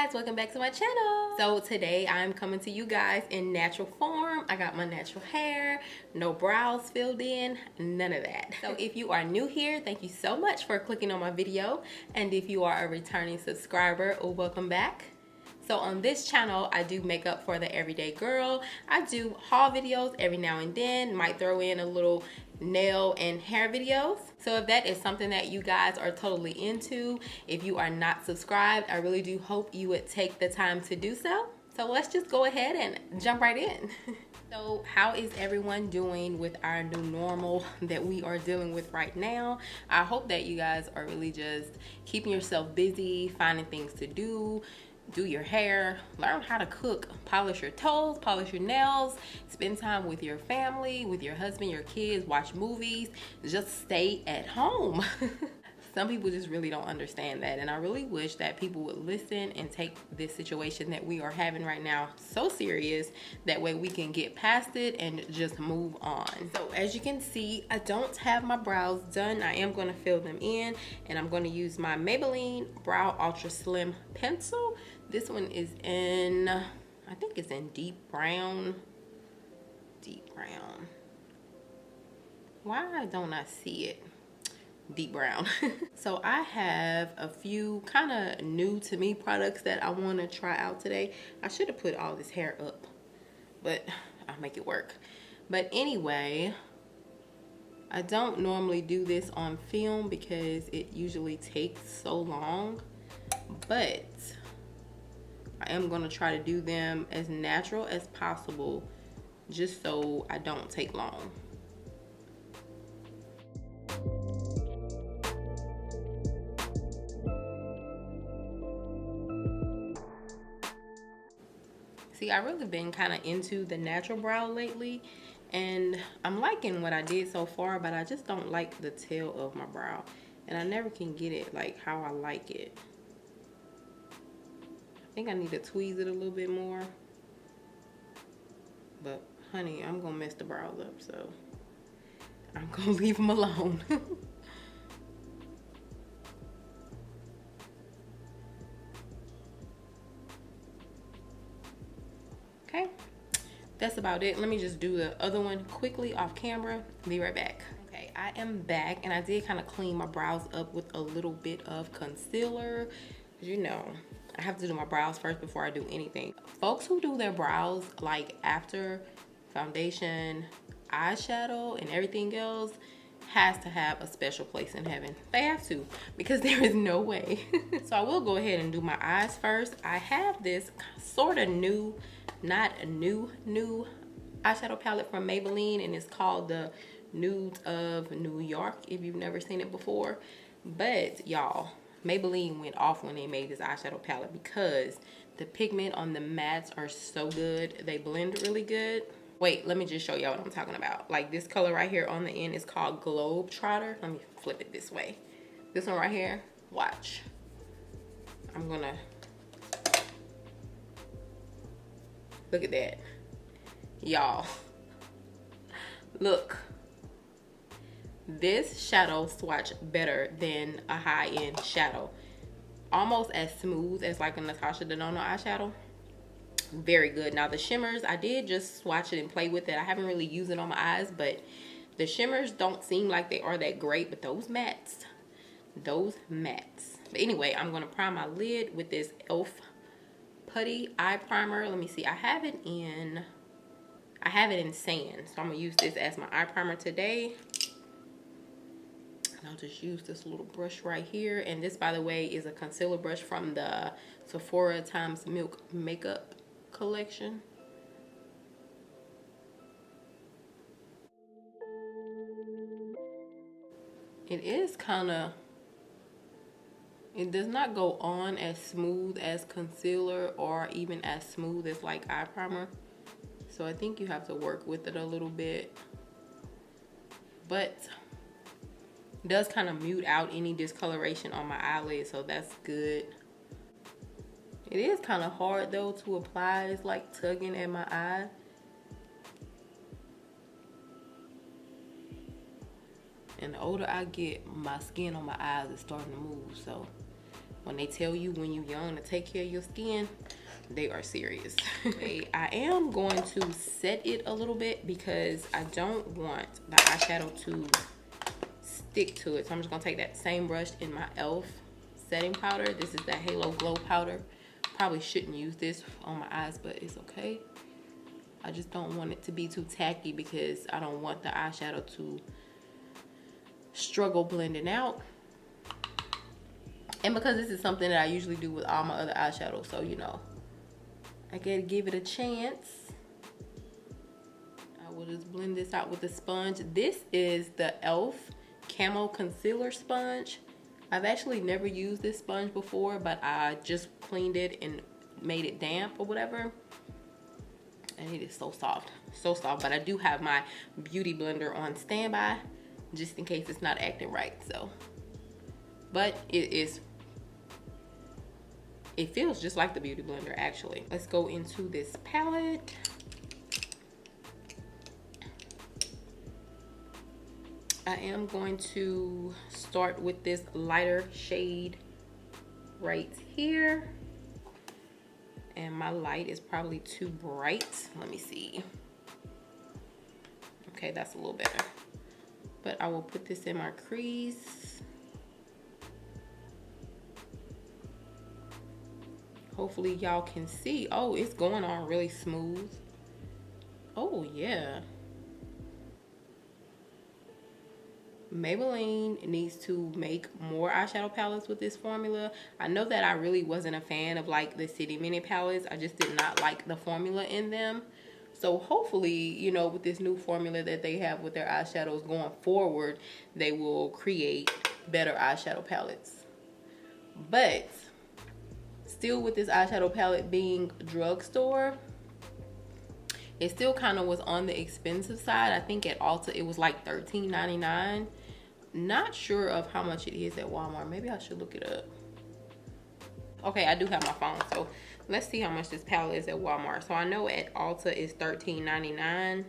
guys, welcome back to my channel. So today I'm coming to you guys in natural form. I got my natural hair, no brows filled in, none of that. So if you are new here, thank you so much for clicking on my video. And if you are a returning subscriber, welcome back. So on this channel, I do makeup for the everyday girl. I do haul videos every now and then, might throw in a little nail and hair videos. So if that is something that you guys are totally into, if you are not subscribed, I really do hope you would take the time to do so. So let's just go ahead and jump right in. So how is everyone doing with our new normal that we are dealing with right now? I hope that you guys are really just keeping yourself busy, finding things to do your hair, learn how to cook, polish your toes, polish your nails, spend time with your family, with your husband, your kids, watch movies, just stay at home. Some people just really don't understand that, and I really wish that people would listen and take this situation that we are having right now so serious. That way we can get past it and just move on. So as you can see, I don't have my brows done. I am going to fill them in, and I'm going to use my Maybelline Brow Ultra Slim Pencil. This one is in, I think it's in deep brown. Deep brown. Why don't I see it? Deep brown. So I have a few kind of new to me products that I want to try out today. I should have put all this hair up, but I'll make it work. But anyway, I don't normally do this on film because it usually takes so long, but I am going to try to do them as natural as possible just so I don't take long. See, I've really been kind of into the natural brow lately, and I'm liking what I did so far, but I just don't like the tail of my brow, and I never can get it like how I like it. I think I need to tweeze it a little bit more, but honey, I'm gonna mess the brows up, so I'm gonna leave them alone. Okay, that's about it. Let me just do the other one quickly off camera. Be right back. Okay, I am back, and I did kind of clean my brows up with a little bit of concealer. You know, I have to do my brows first before I do anything. Folks who do their brows like after foundation, eyeshadow, and everything else has to have a special place in heaven. They have to, because there is no way. So I will go ahead and do my eyes first. I have this sort of new, not a new eyeshadow palette from Maybelline, and it's called the Nude of New York, if you've never seen it before. But y'all, Maybelline went off when they made this eyeshadow palette because the pigment on the mattes are so good. They blend really good. Wait, let me just show y'all what I'm talking about. Like this color right here on the end is called Globetrotter. Let me flip it this way. This one right here, watch. I'm gonna, look at that. Y'all, look. This shadow swatch better than a high-end shadow. Almost as smooth as like a Natasha Denona eyeshadow. Very good. Now the shimmers, I did just swatch it and play with it. I haven't really used it on my eyes, but the shimmers don't seem like they are that great. But those mattes. But anyway, I'm going to prime my lid with this e.l.f. Putty eye primer. Let me see. I have it in sand. So I'm going to use this as my eye primer today. And I'll just use this little brush right here. And this, by the way, is a concealer brush from the Sephora x Milk makeup collection. It is kind of, it does not go on as smooth as concealer or even as smooth as like eye primer. So I think you have to work with it a little bit. But it does kind of mute out any discoloration on my eyelid, so that's good. It is kind of hard though to apply. It's like tugging at my eye. And the older I get, my skin on my eyes is starting to move, so When they tell you when you're young to take care of your skin, they are serious. Okay, I am going to set it a little bit because I don't want the eyeshadow to stick to it. So I'm just gonna take that same brush in my e.l.f. setting powder. This is the Halo Glow powder. Probably shouldn't use this on my eyes, but it's okay. I just don't want it to be too tacky because I don't want the eyeshadow to struggle blending out. And because this is something that I usually do with all my other eyeshadows, so you know, I gotta give it a chance. I will just blend this out with a sponge. This is the e.l.f. Camo Concealer Sponge. I've actually never used this sponge before, but I just cleaned it and made it damp or whatever. And it is so soft, but I do have my beauty blender on standby just in case it's not acting right. So, but it feels just like the beauty blender actually. Let's go into this palette. I am going to start with this lighter shade right here. And my light is probably too bright. Let me see. Okay, that's a little better. But I will put this in my crease. Hopefully y'all can see. Oh, it's going on really smooth. Oh yeah. Maybelline needs to make more eyeshadow palettes with this formula. I know that I really wasn't a fan of like the City Mini palettes. I just did not like the formula in them. So hopefully, you know, with this new formula that they have with their eyeshadows going forward, they will create better eyeshadow palettes. But still, with this eyeshadow palette being drugstore, it still kind of was on the expensive side. I think at Ulta it was like $13.99. Not sure of how much it is at Walmart. Maybe I should look it up. Okay, I do have my phone, so let's see how much this palette is at Walmart. So I know at Ulta it's $13.99.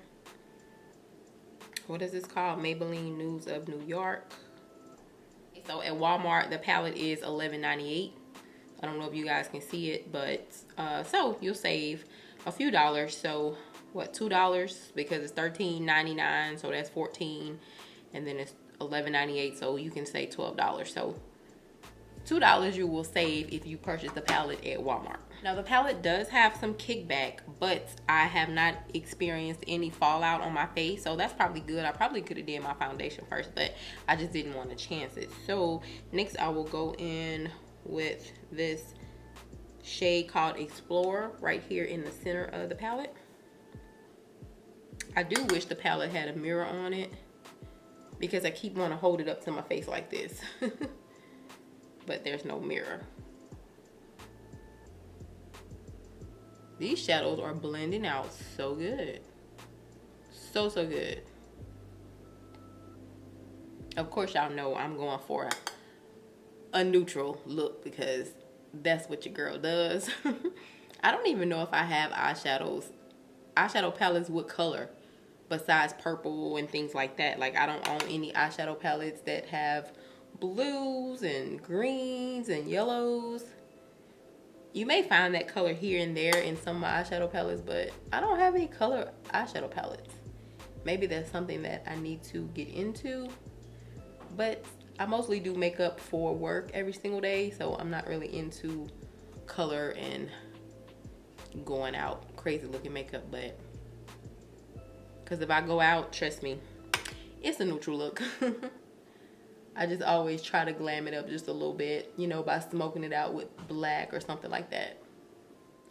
What is this called? Maybelline Nudes of New York. So at Walmart the palette is $11.98. I don't know if you guys can see it, but so you'll save a few dollars. So what, $2 because it's $13.99, so that's $14, and then it's $11.98, so you can say $12. So $2 you will save if you purchase the palette at Walmart. Now the palette does have some kickback, but I have not experienced any fallout on my face, so that's probably good. I probably could have did my foundation first, but I just didn't want to chance it. So next I will go in with this shade called Explorer right here in the center of the palette. I do wish the palette had a mirror on it because I keep wanting to hold it up to my face like this. But there's no mirror. These shadows are blending out so good. So good. Of course y'all know I'm going for a neutral look because that's what your girl does. I don't even know if I have eyeshadow palettes with color besides purple and things like that. Like I don't own any eyeshadow palettes that have blues and greens and yellows. You may find that color here and there in some of my eyeshadow palettes, but I don't have any color eyeshadow palettes. Maybe that's something that I need to get into, but I mostly do makeup for work every single day, so I'm not really into color and going out crazy looking makeup. But because if I go out, trust me, it's a neutral look. I just always try to glam it up just a little bit, you know, by smoking it out with black or something like that.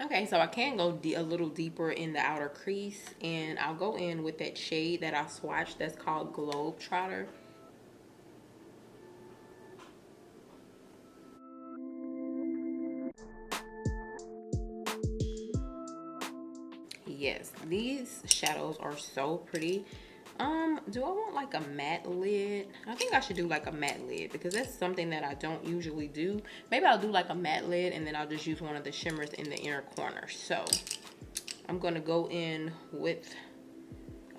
Okay, so I can go a little deeper in the outer crease, and I'll go in with that shade that I swatched that's called Globetrotter. Yes, these shadows are so pretty. Do I want like a matte lid? I think I should do like a matte lid because that's something that I don't usually do. Maybe I'll do like a matte lid and then I'll just use one of the shimmers in the inner corner. So I'm gonna go in with,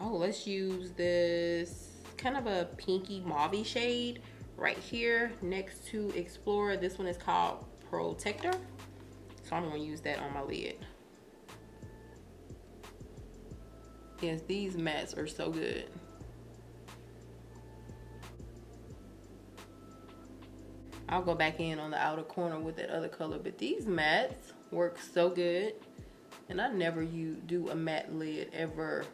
oh, let's use this kind of a pinky mauve shade right here next to Explorer. This one is called protector. So I'm gonna use that on my lid. Yes, these mattes are so good. I'll go back in on the outer corner with that other color, but these mattes work so good. And I never do a matte lid ever.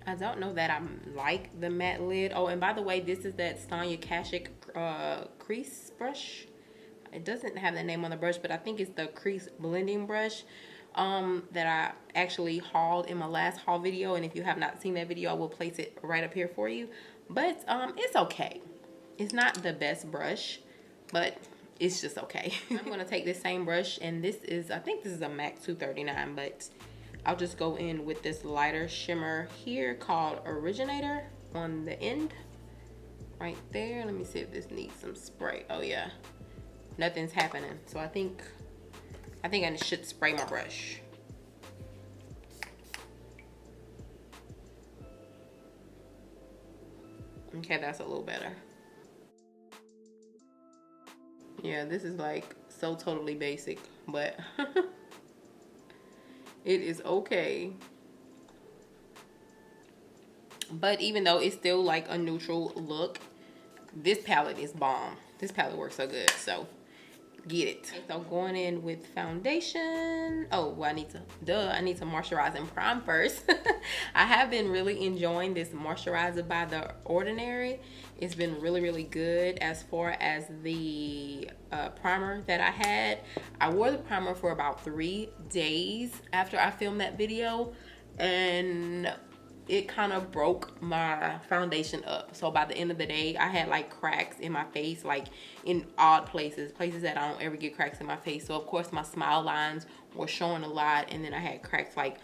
I don't know that I like the matte lid. Oh, and by the way, this is that Sonia Kashuk crease brush. It doesn't have the name on the brush, but I think it's the crease blending brush that I actually hauled in my last haul video. And if you have not seen that video, I will place it right up here for you. But it's okay. It's not the best brush, but it's just okay. I'm going to take this same brush, and this is, I think this is a MAC 239, but I'll just go in with this lighter shimmer here called Originator on the end right there. Let me see if this needs some spray. Oh yeah, nothing's happening. So I think I should spray my brush. Okay, that's a little better. Yeah, this is like so totally basic, but it is okay. But even though it's still like a neutral look, this palette is bomb. This palette works so good, so get it. Okay, so going in with foundation. Oh, well, I need to moisturize and prime first. I have been really enjoying this moisturizer by The Ordinary. It's been really, really good. As far as the primer that I had, I wore the primer for about 3 days after I filmed that video, and it kind of broke my foundation up. So by the end of the day, I had like cracks in my face, like in odd places that I don't ever get cracks in my face. So of course my smile lines were showing a lot, and then I had cracks like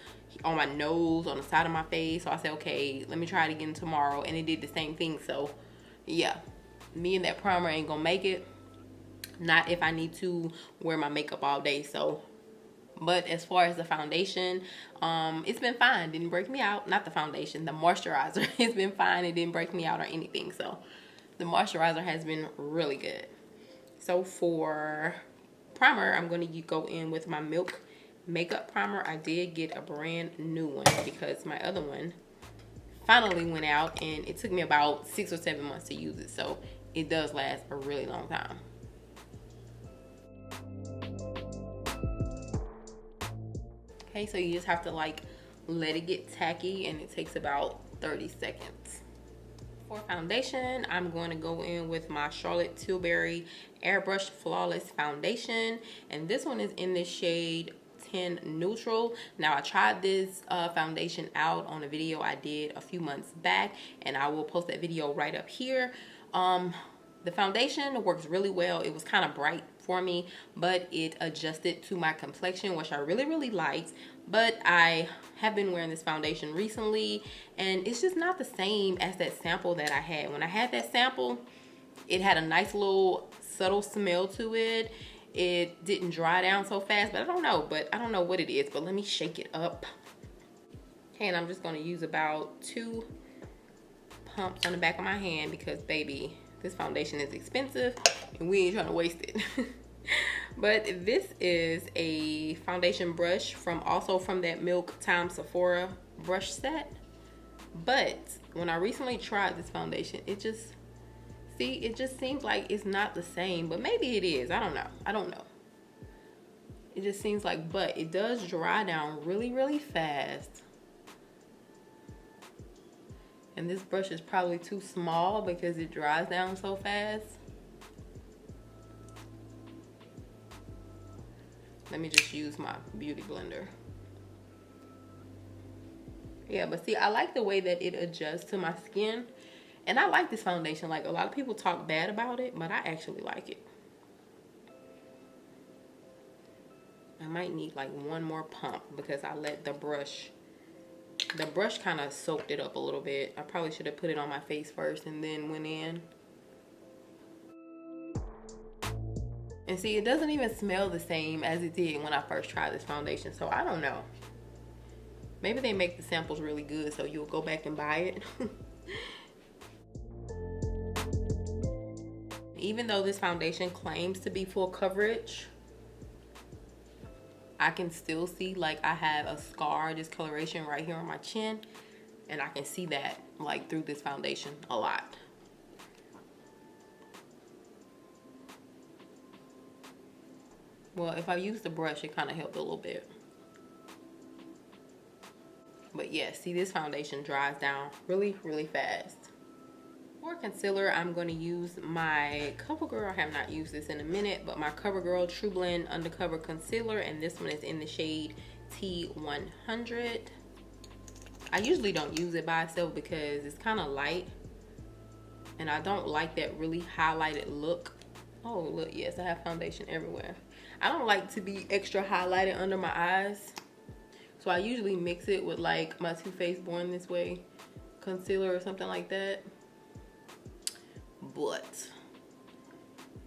on my nose, on the side of my face. So I said, okay, let me try it again tomorrow, and it did the same thing. So yeah, me and that primer ain't gonna make it. Not if I need to wear my makeup all day. So, but as far as the foundation, it's been fine. Didn't break me out. Not the foundation, the moisturizer. It's been fine. It didn't break me out or anything. So the moisturizer has been really good. So for primer, I'm going to go in with my Milk Makeup Primer. I did get a brand new one because my other one finally went out, and it took me about 6 or 7 months to use it. So it does last a really long time. Okay, so you just have to like let it get tacky, and it takes about 30 seconds. For foundation, I'm going to go in with my Charlotte Tilbury Airbrush Flawless Foundation, and this one is in the shade 10 Neutral. Now I tried this foundation out on a video I did a few months back, and I will post that video right up here. The foundation works really well. It was kind of bright for me, but it adjusted to my complexion, which I really, really liked. But I have been wearing this foundation recently, and it's just not the same as that sample that I had. When I had that sample, it had a nice little subtle smell to it. It didn't dry down so fast, but I don't know what it is. But let me shake it up. Okay, and I'm just going to use about 2 pumps on the back of my hand because, baby, this foundation is expensive and we ain't trying to waste it. But this is a foundation brush also from that Milk x Sephora brush set. But when I recently tried this foundation, it just seems like it's not the same, but maybe it is. I don't know. It just seems like, but it does dry down really, really fast. And this brush is probably too small because it dries down so fast. Let me just use my beauty blender. Yeah, but see, I like the way that it adjusts to my skin. And I like this foundation. Like, a lot of people talk bad about it, but I actually like it. I might need like 1 more pump because I let the brush kind of soaked it up a little bit. I probably should have put it on my face first and then went in. And see, it doesn't even smell the same as it did when I first tried this foundation. So I don't know. Maybe they make the samples really good so you'll go back and buy it. Even though this foundation claims to be full coverage, I can still see like I have a scar discoloration right here on my chin, and I can see that like through this foundation a lot. Well, if I use the brush, it kind of helped a little bit. But yeah, see, this foundation dries down really, really fast. For concealer, I'm going to use my CoverGirl. I have not used this in a minute, but my CoverGirl True Blend Undercover Concealer, and this one is in the shade T100. I usually don't use it by itself because it's kind of light, and I don't like that really highlighted look. Oh, look, yes, I have foundation everywhere. I don't like to be extra highlighted under my eyes, so I usually mix it with like my Too Faced Born This Way concealer or something like that. But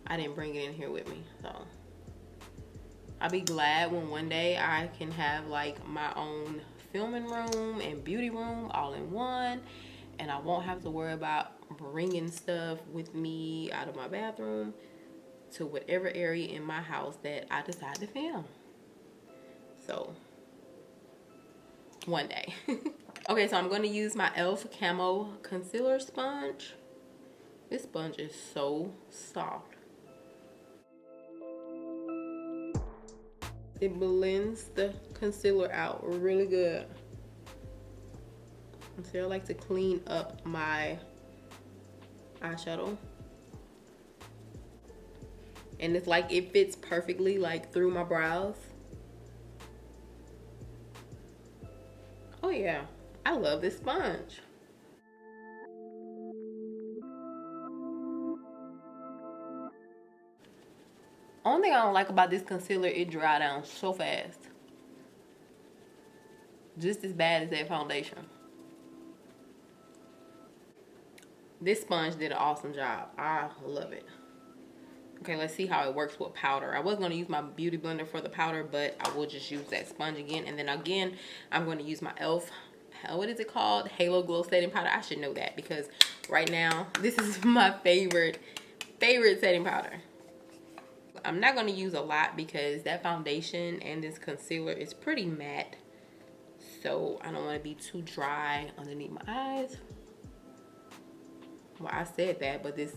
I didn't bring it in here with me, so I'll be glad when one day I can have like my own filming room and beauty room all in one, and I won't have to worry about bringing stuff with me out of my bathroom to whatever area in my house that I decide to film. So one day. Okay, so I'm going to use my e.l.f. Camo Concealer Sponge. This sponge is so soft. It blends the concealer out really good. And so I like to clean up my eyeshadow. And it's like it fits perfectly like through my brows. Oh yeah, I love this sponge. Only thing I don't like about this concealer, it dry down so fast. Just as bad as that foundation. This sponge did an awesome job. I love it. Okay, let's see how it works with powder. I was going to use my beauty blender for the powder, but I will just use that sponge again. And then again, I'm going to use my e.l.f. What is it called? Halo Glow Setting Powder. I should know that because right now, this is my favorite setting powder. I'm not going to use a lot because that foundation and this concealer is pretty matte. So I don't want to be too dry underneath my eyes. Well, I said that, but this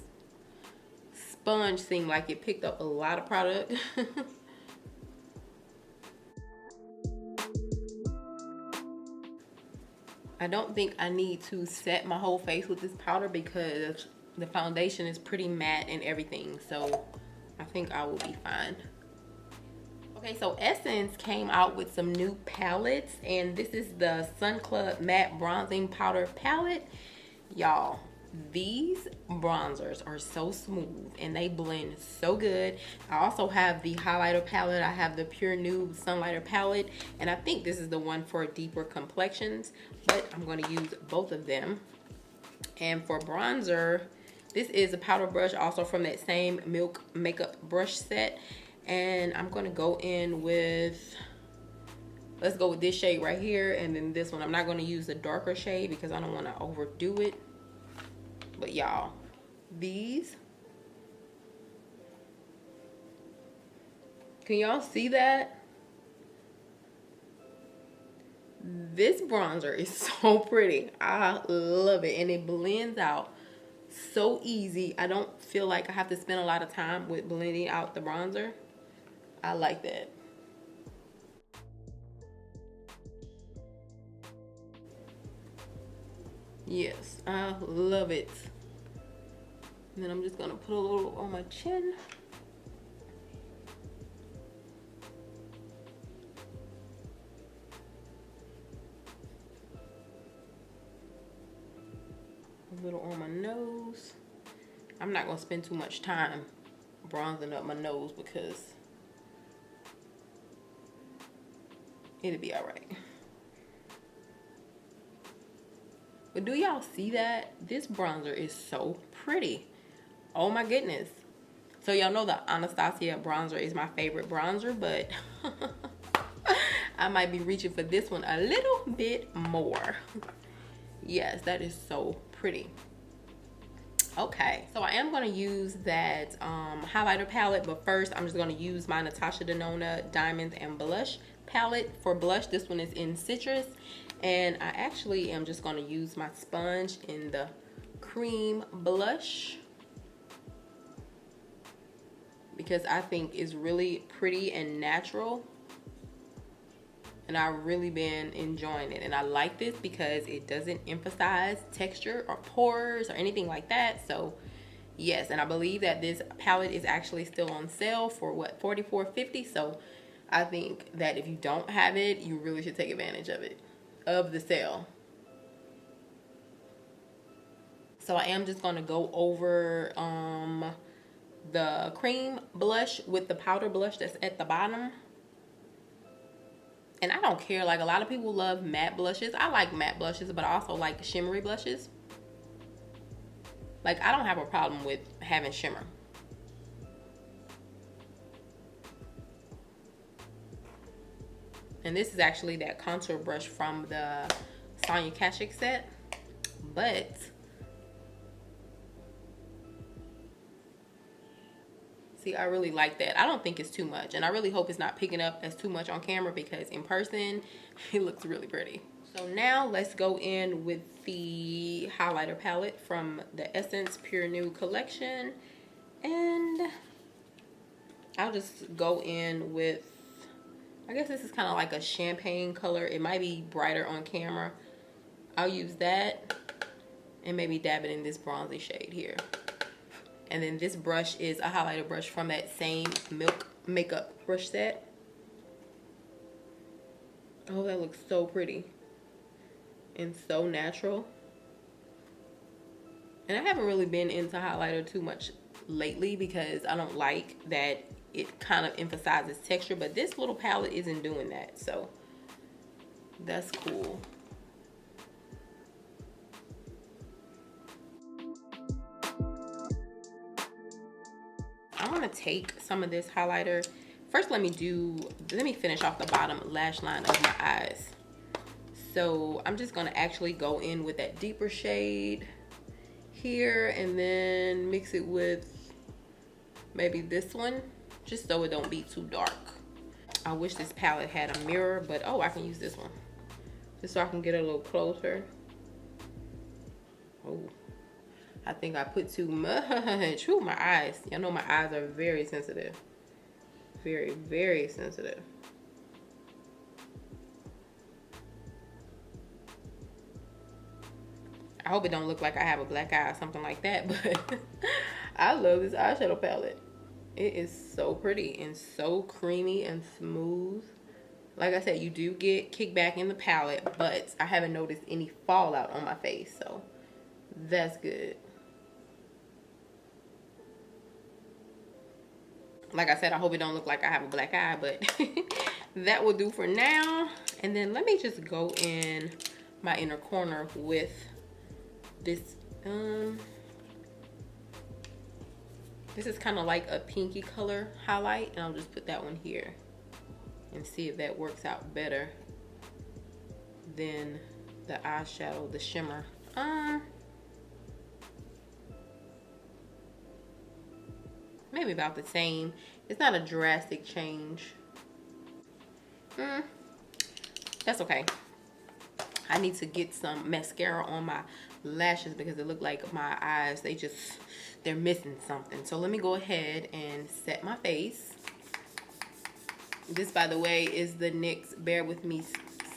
sponge seemed like it picked up a lot of product. I don't think I need to set my whole face with this powder because the foundation is pretty matte and everything. So I think I will be fine. Okay, so Essence came out with some new palettes, and this is the Sun Club Matte Bronzing Powder Palette. Y'all, these bronzers are so smooth and they blend so good. I also have the highlighter palette. I have the Pure Nude Sunlighter palette, and I think this is the one for deeper complexions, but I'm going to use both of them. And for bronzer, this is a powder brush also from that same Milk makeup brush set, and I'm going to go in with, let's go with this shade right here, and then this one. I'm not going to use the darker shade because I don't want to overdo it. But y'all, these, can y'all see that? This bronzer is so pretty. I love it, and it blends out so easy. I don't feel like I have to spend a lot of time with blending out the bronzer. I like that. Yes, I love it. And then I'm just gonna put a little on my chin. A little on my nose. I'm not gonna spend too much time bronzing up my nose because it'll be all right. But do y'all see that? This bronzer is so pretty. Oh my goodness. So y'all know the Anastasia bronzer is my favorite bronzer, but I might be reaching for this one a little bit more. Yes, that is so pretty. Okay, so I am going to use that highlighter palette, but first I'm just going to use my Natasha Denona Diamonds and Blush palette. For blush, this one is in Citrus, and I actually am just going to use my sponge in the cream blush because I think it's really pretty and natural. And I've really been enjoying it. And I like this because it doesn't emphasize texture or pores or anything like that. So yes, and I believe that this palette is actually still on sale for what, $44.50. So I think that if you don't have it, you really should take advantage of it, of the sale. So I am just gonna go over the cream blush with the powder blush that's at the bottom. And I don't care, like a lot of people love matte blushes. I like matte blushes, but I also like shimmery blushes. Like I don't have a problem with having shimmer. And this is actually that contour brush from the Sonia Kashuk set. But see, I really like that. I don't think it's too much, and I really hope it's not picking up as too much on camera because in person it looks really pretty. So now let's go in with the highlighter palette from the Essence Pure Nude collection, and I'll just go in with, I guess this is kind of like a champagne color. It might be brighter on camera. I'll use that and maybe dab it in this bronzy shade here. And then this brush is a highlighter brush from that same Milk makeup brush set. Oh, that looks so pretty and so natural. And I haven't really been into highlighter too much lately because I don't like that it kind of emphasizes texture, but this little palette isn't doing that, so that's cool. I'm gonna take some of this highlighter. First, let me finish off the bottom lash line of my eyes. So I'm just gonna actually go in with that deeper shade here and then mix it with maybe this one, just so it don't be too dark. I wish this palette had a mirror, but oh, I can use this one just so I can get a little closer. Oh, I think I put too much. Ooh, my eyes. Y'all know my eyes are very sensitive. Very, very sensitive. I hope it don't look like I have a black eye or something like that, but I love this eyeshadow palette. It is so pretty and so creamy and smooth. Like I said, you do get kickback in the palette, but I haven't noticed any fallout on my face, so that's good. Like I said, I hope it don't look like I have a black eye, but that will do for now. And then let me just go in my inner corner with this. This is kind of like a pinky color highlight, and I'll just put that one here and see if that works out better than the eyeshadow, the shimmer. Maybe about the same. It's not a drastic change. That's okay. I need to get some mascara on my lashes because it look like my eyes, they're missing something. So let me go ahead and set my face. This, by the way, is the NYX Bear With Me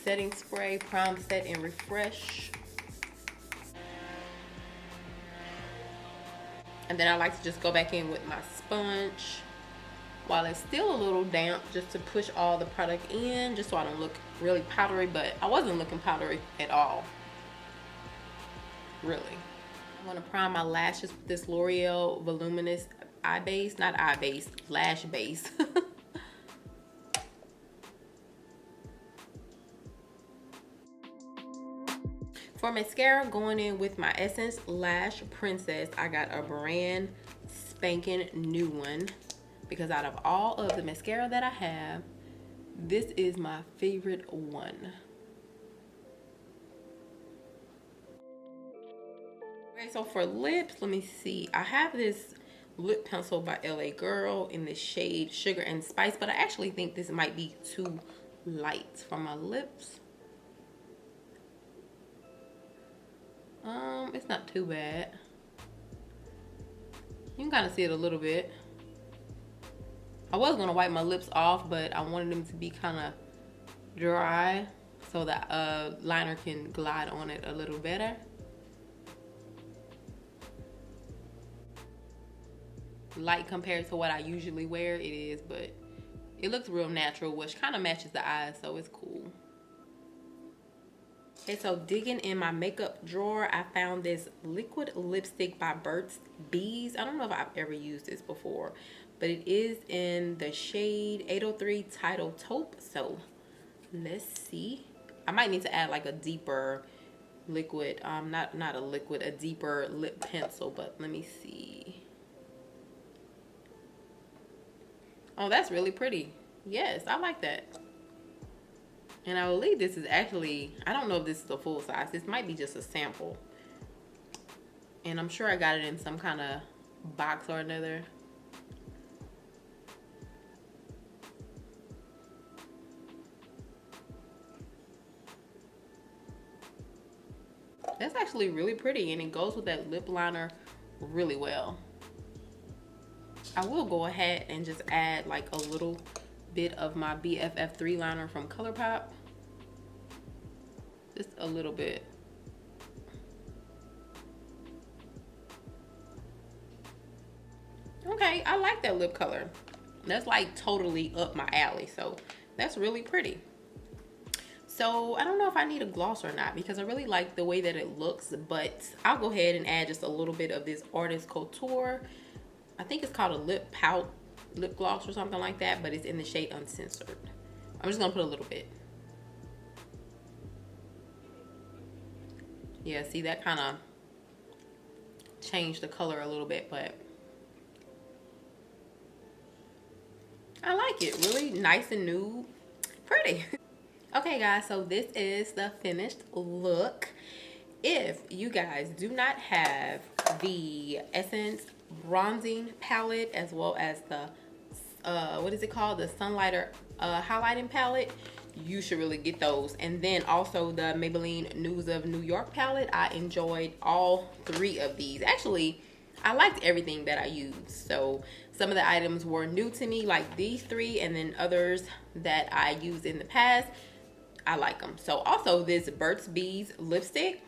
setting spray, Prime Set and Refresh. And then I like to just go back in with my sponge while it's still a little damp, just to push all the product in, just so I don't look really powdery. But I wasn't looking powdery at all, really. I'm gonna prime my lashes with this L'Oreal Voluminous Eye Base, not eye base, lash base. For mascara, going in with my Essence Lash Princess. I got a brand spanking new one because out of all of the mascara that I have, This is my favorite one. Okay, so for lips, let me see. I have this lip pencil by LA Girl in the shade Sugar and Spice, but I actually think this might be too light for my lips. It's not too bad. You can kind of see it a little bit. I was gonna wipe my lips off, but I wanted them to be kind of dry so that liner can glide on it a little better. Light compared to what I usually wear, it is, but it looks real natural, which kind of matches the eyes, so it's cool. Okay, so digging in my makeup drawer, I found this liquid lipstick by Burt's Bees. I don't know if I've ever used this before, but it is in the shade 803 Tidal Taupe. So let's see. I might need to add like a deeper liquid, not a liquid, a deeper lip pencil, but let me see. Oh, that's really pretty. Yes, I like that. And I believe this is actually, I don't know if this is a full size. This might be just a sample. And I'm sure I got it in some kind of box or another. That's actually really pretty, and it goes with that lip liner really well. I will go ahead and just add like a little bit of my BFF3 liner from ColourPop. Just a little bit. Okay, I like that lip color. That's like totally up my alley, so that's really pretty. So I don't know if I need a gloss or not because I really like the way that it looks, but I'll go ahead and add just a little bit of this Artist Cotour. I think it's called a lip gloss or something like that, but it's in the shade Uncensored. I'm just gonna put a little bit. Yeah, see, that kind of changed the color a little bit, but I like it. Really nice and nude, pretty. Okay guys, so this is the finished look. If you guys do not have the Essence bronzing palette as well as the what is it called, the Sunlighter highlighting palette, you should really get those. And then also the Maybelline News of New York palette. I enjoyed all three of these. Actually, I liked everything that I used. So some of the items were new to me, like these three, and then others that I used in the past, I like them. So also this Burt's Bees lipstick,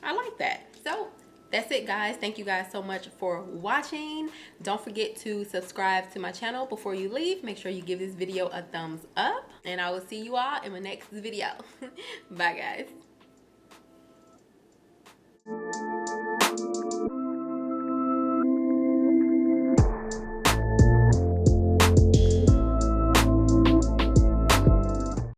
I like that. So that's it guys. Thank you guys so much for watching. Don't forget to subscribe to my channel before you leave. Make sure you give this video a thumbs up, and I will see you all in my next video. Bye guys.